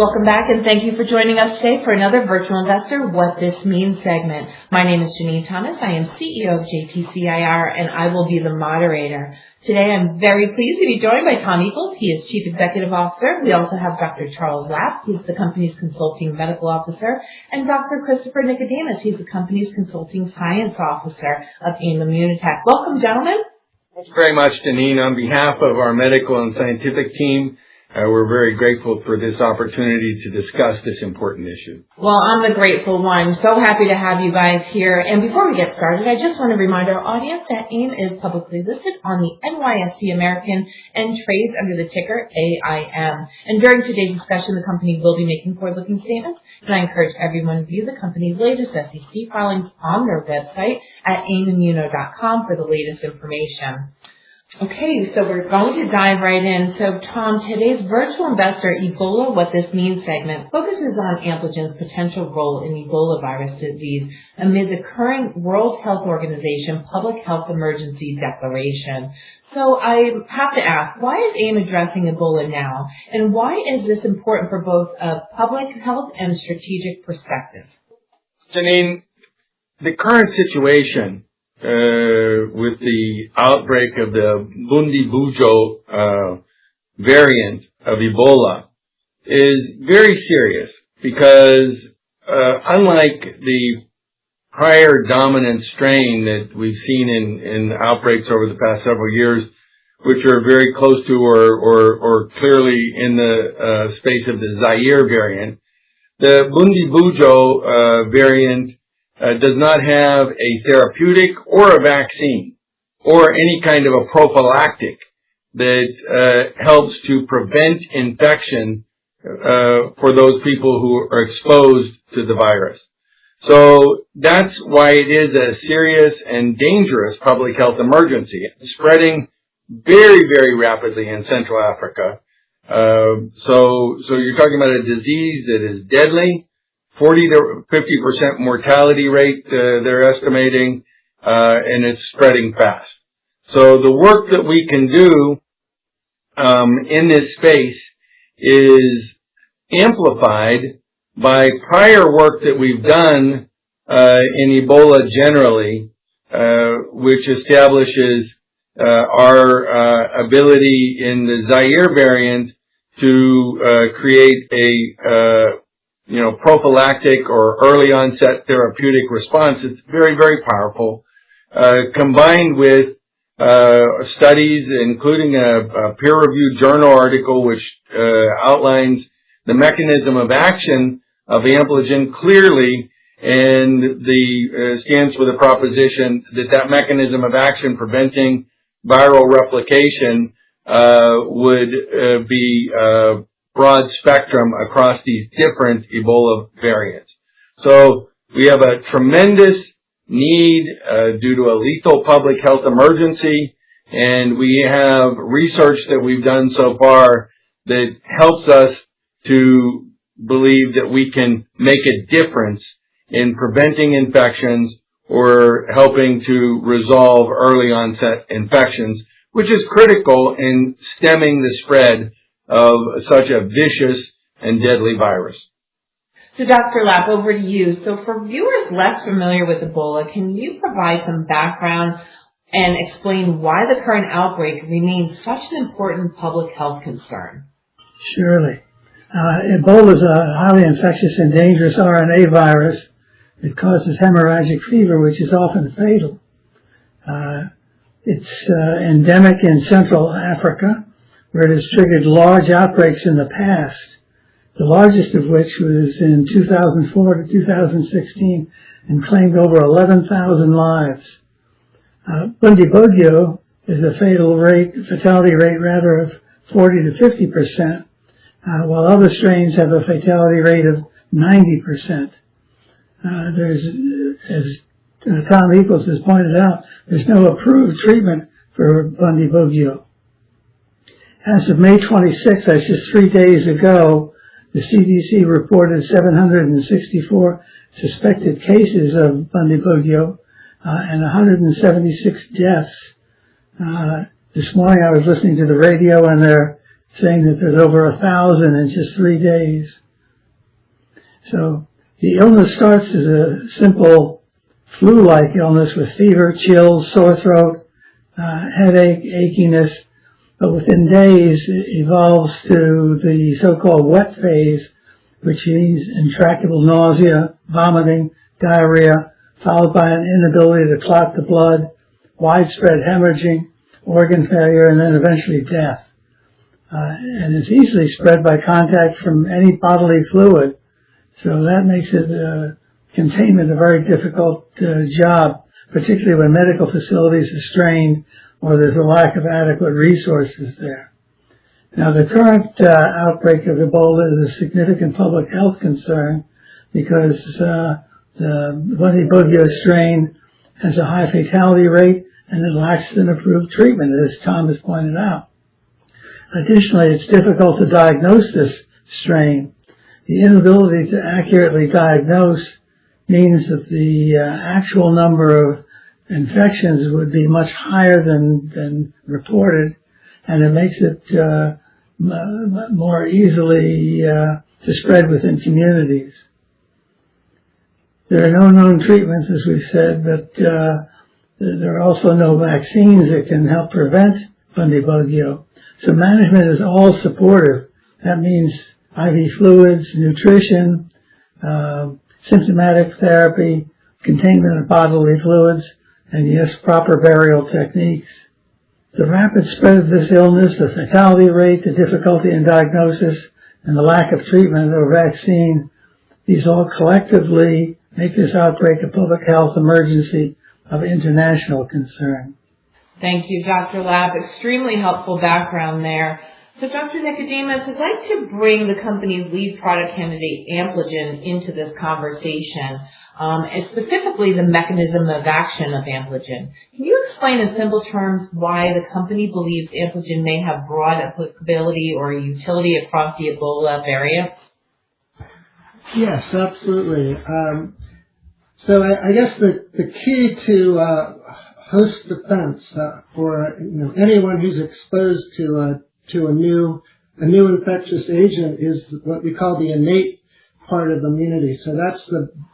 Welcome back, and thank you for joining us today for another Virtual Investor What This Means segment. My name is Janine Thomas. I am CEO of JTCIR, and I will be the moderator. Today, I'm very pleased to be joined by Tom Equals. He is Chief Executive Officer. We also have Dr. Charles Lapp. He's the company's Consulting Medical Officer, and Dr. Christopher Nicodemus. He's the company's Consulting Science Officer of ImmunoTech. Welcome, gentlemen. Thanks very much, Janine. On behalf of our medical and scientific team, we're very grateful for this opportunity to discuss this important issue. Well, I'm the grateful one. So happy to have you guys here. And before we get started, I just want to remind our audience that AIM is publicly listed on the NYSE American and trades under the ticker AIM. And during today's discussion, the company will be making forward-looking statements, and I encourage everyone to view the company's latest SEC filings on their website at aimimmuno.com for the latest information. Okay, so we're going to dive right in. So, Tom, today's Virtual Investor Ebola What This Means segment focuses on Ampligen's potential role in Ebola virus disease amid the current World Health Organization Public Health Emergency Declaration. So I have to ask, why is AIM addressing Ebola now? And why is this important for both a public health and strategic perspective? Janine, the current situation with the outbreak of the Bundi-Bujo variant of Ebola is very serious because unlike the prior dominant strain that we've seen in outbreaks over the past several years, which are very close to or clearly in the space of the Zaire variant, the Bundi-Bujo variant does not have a therapeutic or a vaccine or any kind of a prophylactic that helps to prevent infection for those people who are exposed to the virus. So that's why it is a serious and dangerous public health emergency. It's spreading very, very rapidly in Central Africa. So you're talking about a disease that is deadly. 40 to 50% mortality rate, they're estimating, and it's spreading fast. So the work that we can do in this space is amplified by prior work that we've done in Ebola generally, which establishes our ability in the Zaire variant to create a prophylactic or early onset therapeutic response. It's very, very powerful, combined with studies, including a peer-reviewed journal article which outlines the mechanism of action of Ampligen clearly, and stands for the proposition that mechanism of action preventing viral replication would be broad spectrum across these different Ebola variants. So we have a tremendous need due to a lethal public health emergency, and we have research that we've done so far that helps us to believe that we can make a difference in preventing infections or helping to resolve early onset infections, which is critical in stemming the spread of such a vicious and deadly virus. So Dr. Lapp, over to you. So for viewers less familiar with Ebola, can you provide some background and explain why the current outbreak remains such an important public health concern? Surely. Ebola is a highly infectious and dangerous RNA virus that causes hemorrhagic fever, which is often fatal. It's endemic in Central Africa, where it has triggered large outbreaks in the past, the largest of which was in 2004 to 2016 and claimed over 11,000 lives. Bundi-Bujo is a fatality rate of 40 to 50%, while other strains have a fatality rate of 90%. As Tom Equals has pointed out, there's no approved treatment for Bundi-Bujo. As of May 26th, that's just 3 days ago, the CDC reported 764 suspected cases of Bundi-Bujo and 176 deaths. This morning I was listening to the radio and they're saying that there's over 1,000 in just 3 days. So the illness starts as a simple flu-like illness with fever, chills, sore throat, headache, achiness, but within days it evolves to the so-called wet phase, which means intractable nausea, vomiting, diarrhea, followed by an inability to clot the blood, widespread hemorrhaging, organ failure, and then eventually death. And it's easily spread by contact from any bodily fluid, so that makes it containment a very difficult job, particularly when medical facilities are strained or there's a lack of adequate resources there. Now, the current outbreak of Ebola is a significant public health concern because the Bundibugyo strain has a high fatality rate and it lacks an approved treatment, as Tom has pointed out. Additionally, it's difficult to diagnose this strain. The inability to accurately diagnose means that the actual number of infections would be much higher than reported, and it makes it more easily to spread within communities. There are no known treatments, as we've said, but there are also no vaccines that can help prevent Bundibugyo. So management is all supportive. That means IV fluids, nutrition, symptomatic therapy, containment of bodily fluids, and yes, proper burial techniques. The rapid spread of this illness, the fatality rate, the difficulty in diagnosis, and the lack of treatment or vaccine, these all collectively make this outbreak a public health emergency of international concern. Thank you, Dr. Lab. Extremely helpful background there. So, Dr. Nicodemus, I'd like to bring the company's lead product candidate, Ampligen, into this conversation, and specifically the mechanism of action of Ampligen. Can you explain in simple terms why the company believes Ampligen may have broad applicability or utility across the Ebola variant? Yes, absolutely. So I guess the key to host defense for anyone who's exposed to a new infectious agent is what we call the innate part of immunity. So that's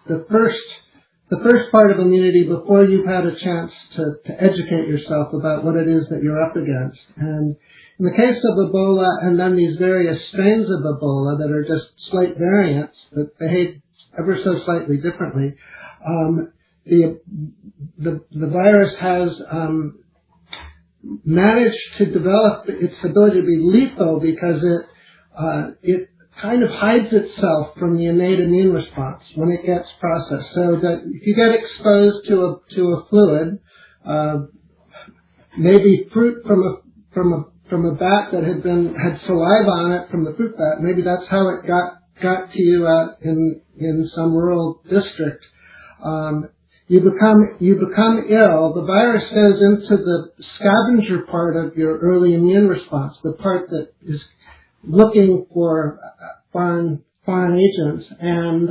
the first part of immunity before you've had a chance to educate yourself about what it is that you're up against. And in the case of Ebola and then these various strains of Ebola that are just slight variants that behave ever so slightly differently, the virus has managed to develop its ability to be lethal because it kind of hides itself from the innate immune response when it gets processed. So that if you get exposed to a fluid, maybe fruit from a bat that had saliva on it from the fruit bat, maybe that's how it got to you in some rural district. You become ill. The virus goes into the scavenger part of your early immune response, the part that is looking for foreign agents, and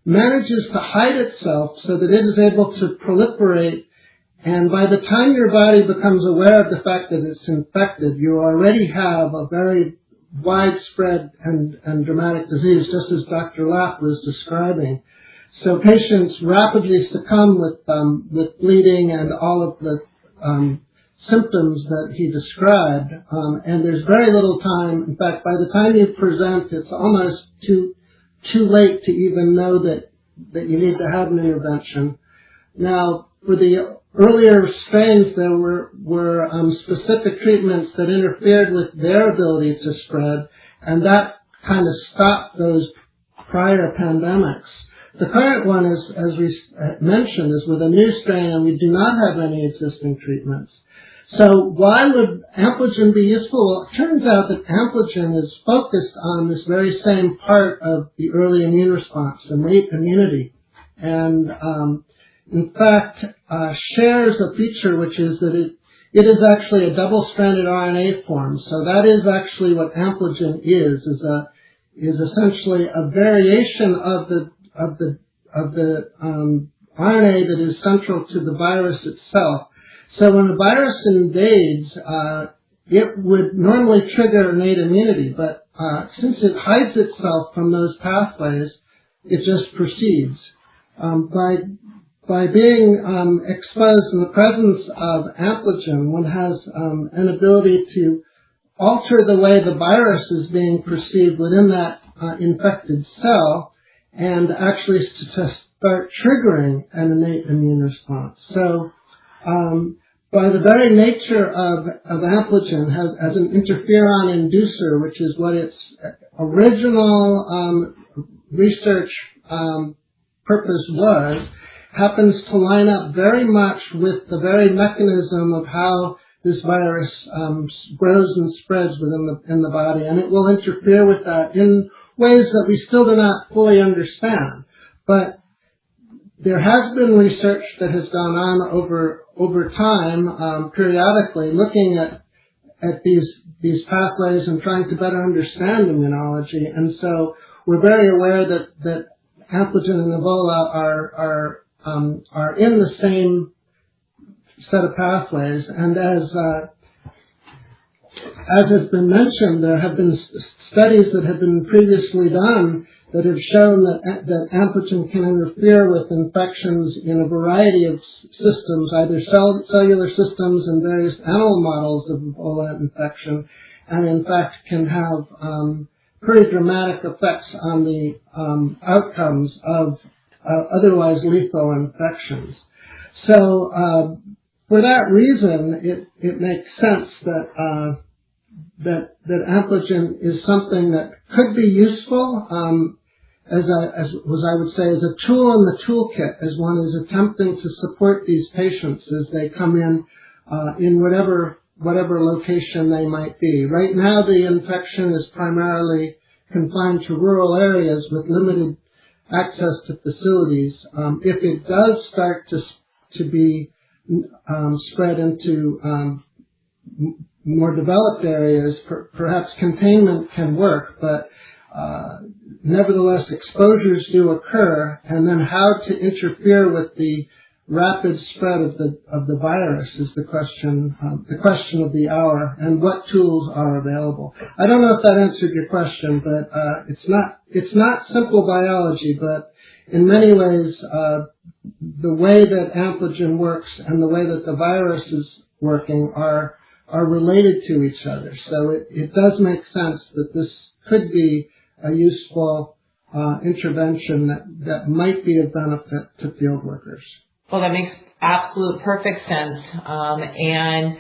manages to hide itself so that it is able to proliferate. And by the time your body becomes aware of the fact that it's infected, you already have a very widespread and dramatic disease, just as Dr. Lapp was describing. So patients rapidly succumb with bleeding and all of the symptoms that he described, and there's very little time. In fact, by the time you present, it's almost too late to even know that you need to have an intervention. Now, for the earlier strains, there were specific treatments that interfered with their ability to spread, and that kind of stopped those prior pandemics. The current one, as we mentioned, is with a new strain, and we do not have any existing treatments. So why would Ampligen be useful? Well, it turns out that Ampligen is focused on this very same part of the early immune response, innate immunity, and in fact shares a feature which is that it is actually a double-stranded RNA form. So that is actually what Ampligen is essentially a variation of the RNA that is central to the virus itself. So when a virus invades, it would normally trigger innate immunity, but since it hides itself from those pathways, it just proceeds. By being exposed in the presence of amplogen, one has an ability to alter the way the virus is being perceived within that infected cell, and actually to start triggering an innate immune response. So, by the very nature of amplogen as an interferon inducer, which is what its original research purpose was, happens to line up very much with the very mechanism of how this virus grows and spreads in the body, and it will interfere with that in ways that we still do not fully understand. But there has been research that has gone on over time, periodically, looking at these pathways and trying to better understand immunology. And so we're very aware that amplogen and Ebola are in the same set of pathways. And as has been mentioned, there have been studies that have been previously done that have shown that amplogen can interfere with infections in a variety of systems, either cellular systems and various animal models of Ebola infection, and in fact can have pretty dramatic effects on the outcomes of otherwise lethal infections. So for that reason, it makes sense that amplogen is something that could be useful, as I would say, as a tool in the toolkit, as one is attempting to support these patients as they come in whatever location they might be. Right now, the infection is primarily confined to rural areas with limited access to facilities. If it does start to be spread into more developed areas, perhaps containment can work, but nevertheless exposures do occur, and then how to interfere with the rapid spread of the virus is the question of the hour, and what tools are available. I don't know if that answered your question, but it's not simple biology, but in many ways the way that amplogen works and the way that the virus is working are related to each other. So it does make sense that this could be a useful intervention that might be of benefit to field workers. Well, that makes absolute perfect sense. And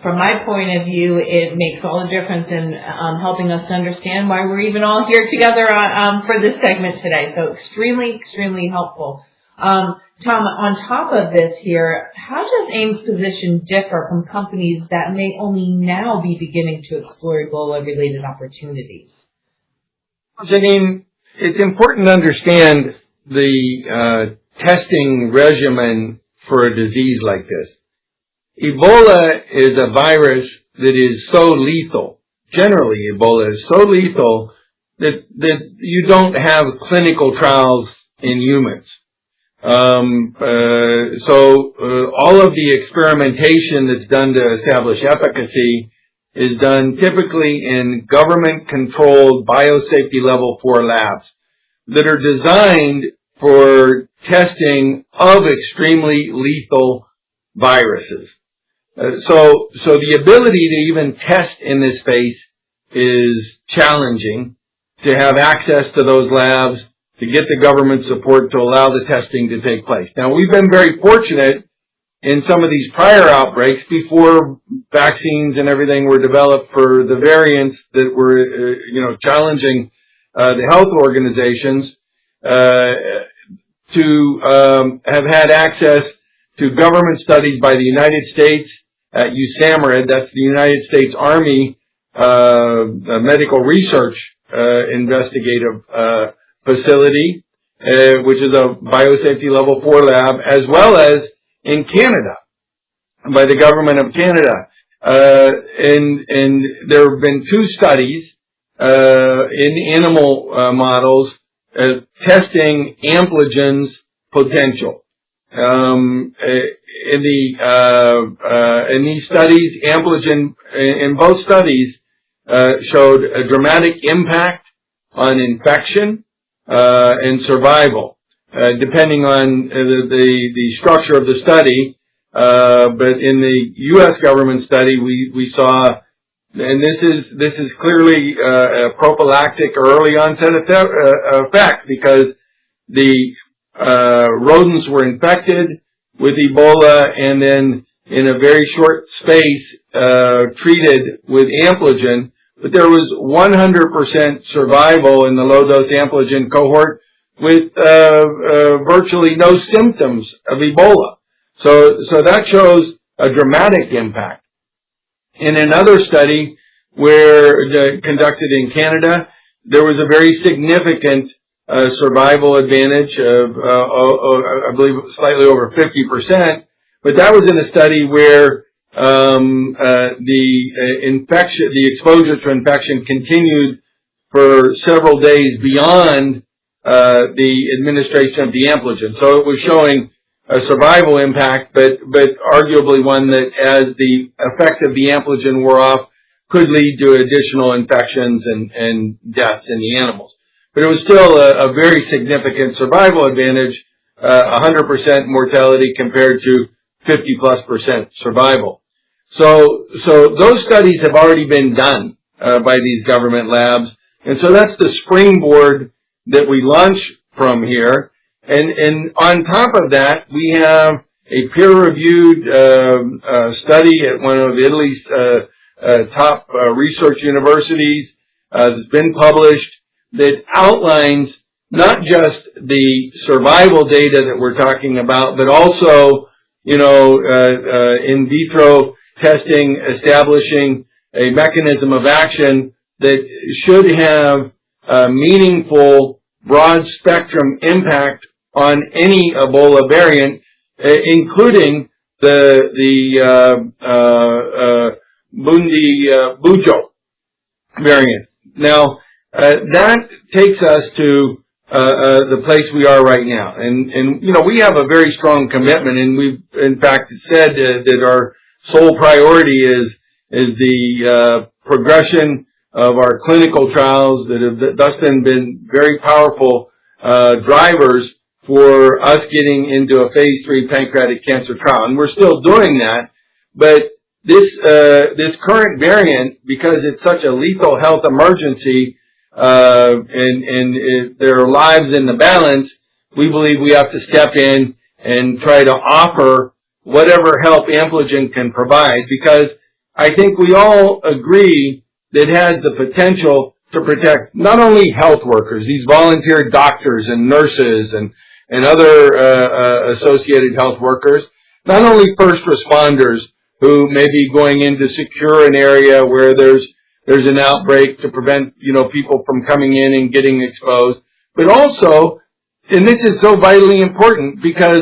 from my point of view, it makes all the difference in helping us to understand why we're even all here together for this segment today. So extremely, extremely helpful. Tom, on top of this here, how does AIM's position differ from companies that may only now be beginning to explore Ebola-related opportunities? Janine, it's important to understand the testing regimen for a disease like this. Ebola is a virus that is so lethal. Generally, Ebola is so lethal that you don't have clinical trials in humans. So all of the experimentation that's done to establish efficacy is done typically in government-controlled biosafety level 4 labs that are designed for testing of extremely lethal viruses. So the ability to even test in this space is challenging. To have access to those labs, to get the government support to allow the testing to take place. Now, we've been very fortunate in some of these prior outbreaks before vaccines and everything were developed for the variants that were, challenging the health organizations to have had access to government studies by the United States at USAMRIID, that's the United States Army Medical Research Investigative Facility, which is a biosafety level 4 lab, as well as in Canada by the government of Canada. And there have been 2 studies in animal models testing amplogen's potential. In these studies, amplogen in both studies showed a dramatic impact on infection, and survival, depending on the structure of the study. But in the U.S. government study, we saw, and this is clearly a prophylactic or early onset effect, because the rodents were infected with Ebola and then in a very short space treated with Ampligen, but there was 100% survival in the low-dose Ampligen cohort with virtually no symptoms of Ebola. So that shows a dramatic impact. In another study conducted in Canada, there was a very significant survival advantage of, I believe, slightly over 50%. But that was in a study where the exposure to infection continued for several days beyond the administration of the Ampligen. So it was showing a survival impact, but arguably one that, as the effect of the Ampligen wore off, could lead to additional infections and deaths in the animals. But it was still a very significant survival advantage, 100% mortality compared to 50+% survival. So those studies have already been done by these government labs, and so that's the springboard that we launch from here. And on top of that, we have a peer-reviewed study at one of Italy's top research universities that's been published, that outlines not just the survival data that we're talking about, but also, in vitro testing establishing a mechanism of action that should have a meaningful broad-spectrum impact on any Ebola variant, including the Bujo variant. Now, that takes us to the place we are right now, and we have a very strong commitment, and we've in fact said that our sole priority is the progression of our clinical trials that have thus been very powerful drivers for us getting into a phase 3 pancreatic cancer trial, and we're still doing that. But this current variant, because it's such a lethal health emergency, and there are lives in the balance, we believe we have to step in and try to offer whatever help Ampligen can provide, because I think we all agree that it has the potential to protect not only health workers, these volunteer doctors and nurses and other associated health workers, not only first responders who may be going in to secure an area where there's an outbreak to prevent, people from coming in and getting exposed, but also, and this is so vitally important, because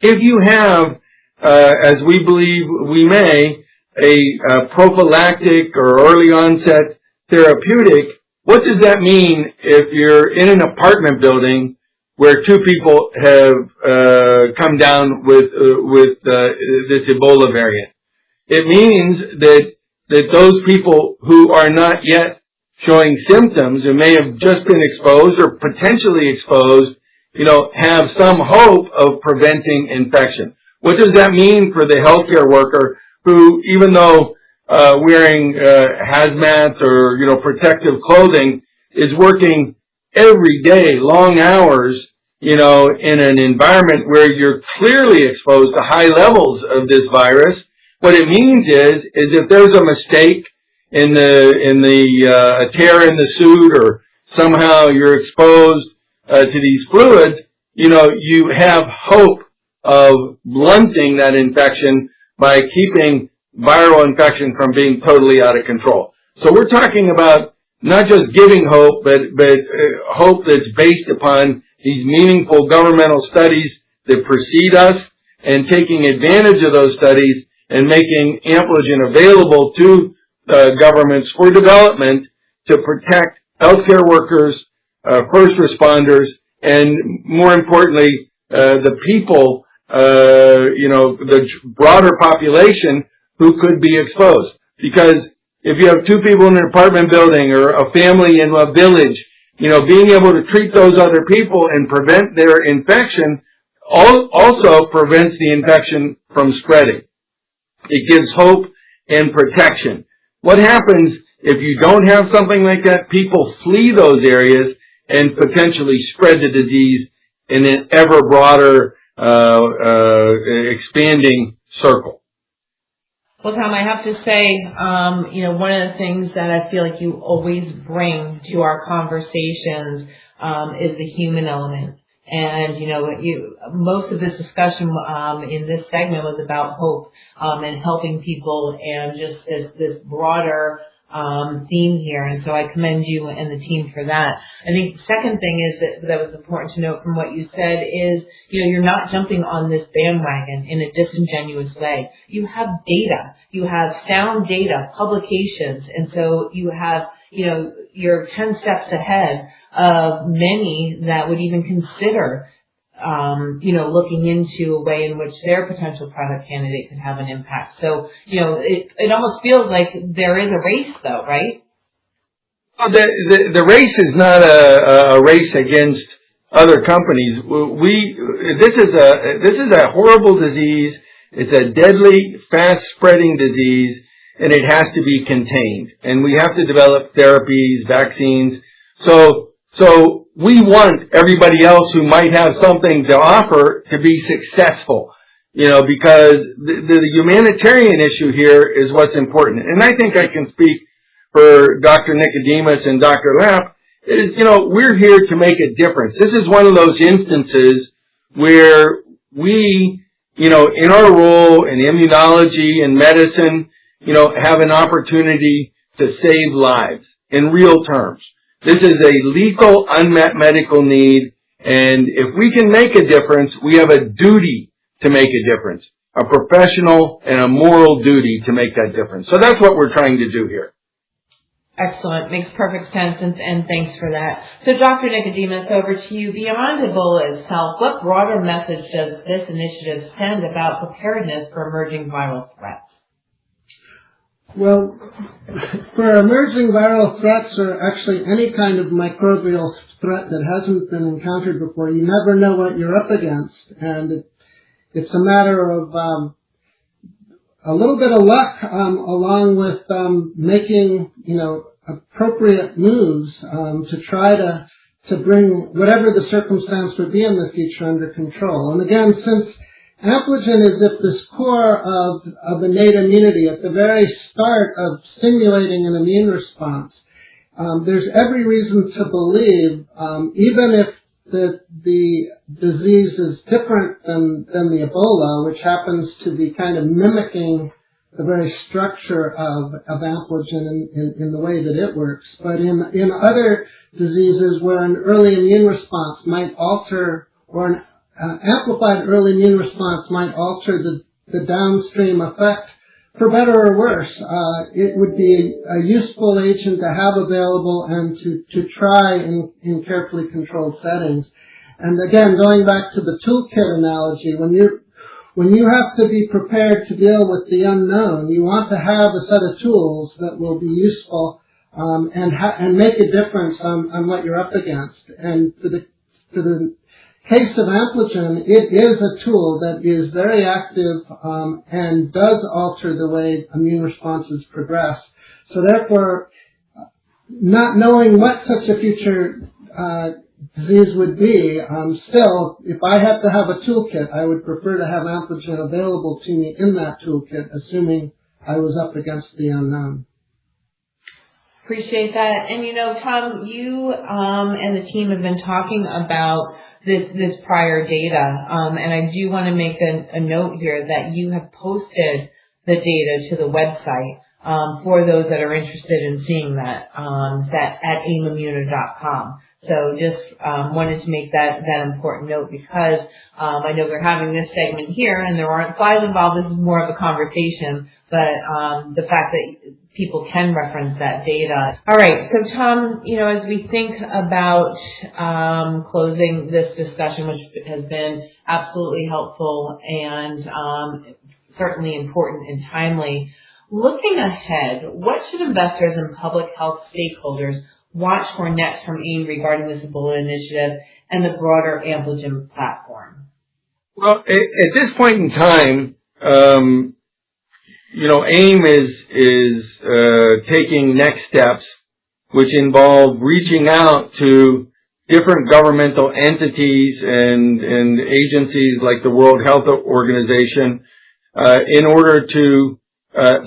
if you have, as we believe we may, a prophylactic or early onset therapeutic, what does that mean if you're in an apartment building where 2 people have come down with this Ebola variant? It means that those people who are not yet showing symptoms, who may have just been exposed or potentially exposed, have some hope of preventing infection. What does that mean for the healthcare worker who, even though wearing hazmat or protective clothing, is working every day, long hours, in an environment where you're clearly exposed to high levels of this virus? What it means is if there's a mistake in a tear in the suit, or somehow you're exposed to these fluids, you have hope of blunting that infection by keeping viral infection from being totally out of control. So we're talking about not just giving hope, but hope that's based upon these meaningful governmental studies that precede us, and taking advantage of those studies and making Ampligen available to governments for development to protect healthcare workers, first responders, and more importantly, the people, the broader population who could be exposed. Because if you have 2 people in an apartment building or a family in a village being able to treat those other people and prevent their infection also prevents the infection from spreading. It gives hope and protection. What happens if you don't have something like that? People flee those areas and potentially spread the disease in an ever broader, expanding circle. Well, Tom, I have to say, one of the things that I feel like you always bring to our conversations is the human element. And, most of this discussion in this segment was about hope and helping people and just this broader theme here. And so I commend you and the team for that. I think the second thing is that was important to note from what you said is, you're not jumping on this bandwagon in a disingenuous way. You have data. You have sound data, publications. And so you have, you're 10 steps ahead of many that would even consider, looking into a way in which their potential product candidate could have an impact. So, it almost feels like there is a race though, right? Well, the race is not a race against other companies. This is a horrible disease. It's a deadly, fast-spreading disease, and it has to be contained. And we have to develop therapies, vaccines. So we want everybody else who might have something to offer to be successful, because the humanitarian issue here is what's important. And I think I can speak for Dr. Nicodemus and Dr. Lapp, is, we're here to make a difference. This is one of those instances where we, in our role in immunology and medicine, have an opportunity to save lives in real terms. This is a lethal, unmet medical need, and if we can make a difference, we have a duty to make a difference, a professional and a moral duty to make that difference. So that's what we're trying to do here. Excellent. Makes perfect sense, and thanks for that. So, Dr. Nicodemus, over to you. Beyond Ebola itself, what broader message does this initiative send about preparedness for emerging viral threats? Well, for emerging viral threats, or actually any kind of microbial threat that hasn't been encountered before, you never know what you're up against, and it's a matter of a little bit of luck, along with making appropriate moves to try to bring whatever the circumstance would be in the future under control. And again, since Ampligen is at this core of innate immunity, at the very start of stimulating an immune response, there's every reason to believe, even if the disease is different than the Ebola, which happens to be kind of mimicking the very structure of Ampligen in the way that it works. But in other diseases where an early immune response might alter, or an amplified early immune response might alter the downstream effect, for better or worse, it would be a useful agent to have available and to try in carefully controlled settings. And again, going back to the toolkit analogy, when you have to be prepared to deal with the unknown, you want to have a set of tools that will be useful and make a difference on what you're up against. And for the case of Ampligen, it is a tool that is very active and does alter the way immune responses progress. So therefore, not knowing what such a future disease would be, still, if I had to have a toolkit, I would prefer to have Ampligen available to me in that toolkit, assuming I was up against the unknown. Appreciate that. And Tom, you and the team have been talking about this prior data, and I do want to make a note here that you have posted the data to the website for those that are interested in seeing that at aimimmuno.com. So just wanted to make that important note because I know we're having this segment here and there aren't slides involved. This is more of a conversation, but the fact that people can reference that data. All right. So Tom, as we think about closing this discussion, which has been absolutely helpful and certainly important and timely, looking ahead, what should investors and public health stakeholders watch for next from AIM regarding this Ebola initiative and the broader Ampligen platform? Well, at this point in time, AIM is taking next steps, which involve reaching out to different governmental entities and agencies like the World Health Organization in order to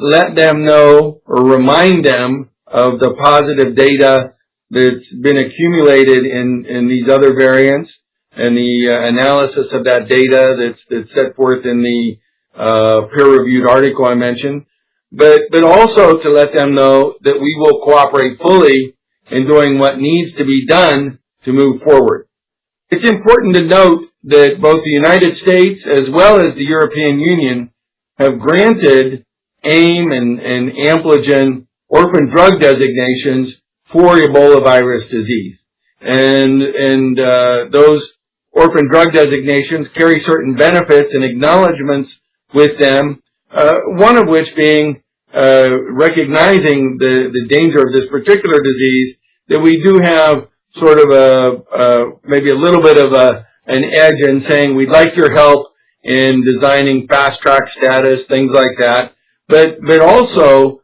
let them know or remind them of the positive data that's been accumulated in these other variants and the analysis of that data that's set forth in the peer-reviewed article I mentioned, but also to let them know that we will cooperate fully in doing what needs to be done to move forward. It's important to note that both the United States as well as the European Union have granted AIM and Ampligen orphan drug designations for Ebola virus disease. And those orphan drug designations carry certain benefits and acknowledgments with them, one of which being recognizing the danger of this particular disease, that we do have sort of maybe a little bit of an edge in saying we'd like your help in designing fast track status, things like that. But also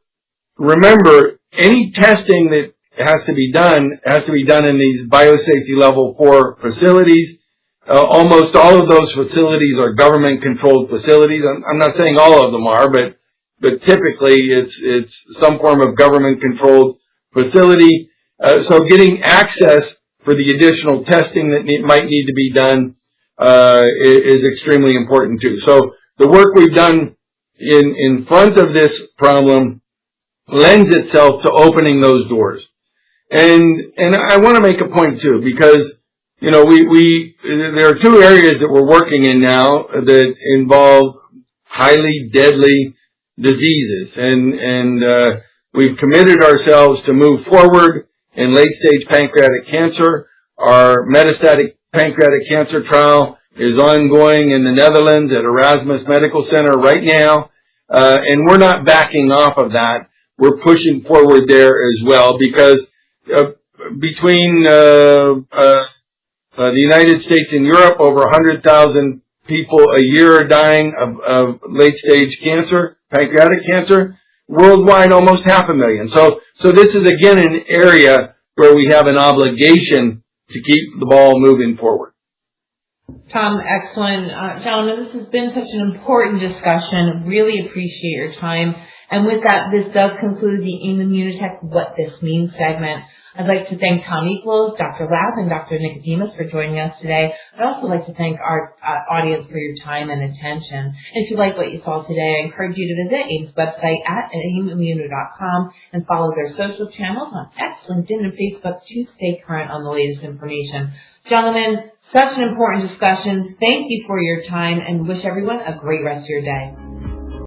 remember, any testing that has to be done in these biosafety level 4 facilities. Almost all of those facilities are government controlled facilities. I'm not saying all of them are, but typically it's some form of government controlled facility. So getting access for the additional testing that might need to be done is extremely important too. So the work we've done in front of this problem lends itself to opening those doors. And I want to make a point too, because there are two areas that we're working in now that involve highly deadly diseases, and we've committed ourselves to move forward in late-stage pancreatic cancer. Our metastatic pancreatic cancer trial is ongoing in the Netherlands at Erasmus Medical Center right now, and we're not backing off of that. We're pushing forward there as well, because between the United States and Europe, over 100,000 people a year are dying of late-stage cancer, pancreatic cancer. Worldwide, almost 500,000. So this is again an area where we have an obligation to keep the ball moving forward. Tom, excellent. Gentlemen, this has been such an important discussion. Really appreciate your time. And with that, this does conclude the ImmunoTech What This Means segment. I'd like to thank Tom Equals, Dr. Lab, and Dr. Nicodemus for joining us today. I'd also like to thank our audience for your time and attention. And if you like what you saw today, I encourage you to visit AIM's website at aimimmuno.com and follow their social channels on X, LinkedIn, and Facebook to stay current on the latest information. Gentlemen, such an important discussion. Thank you for your time and wish everyone a great rest of your day.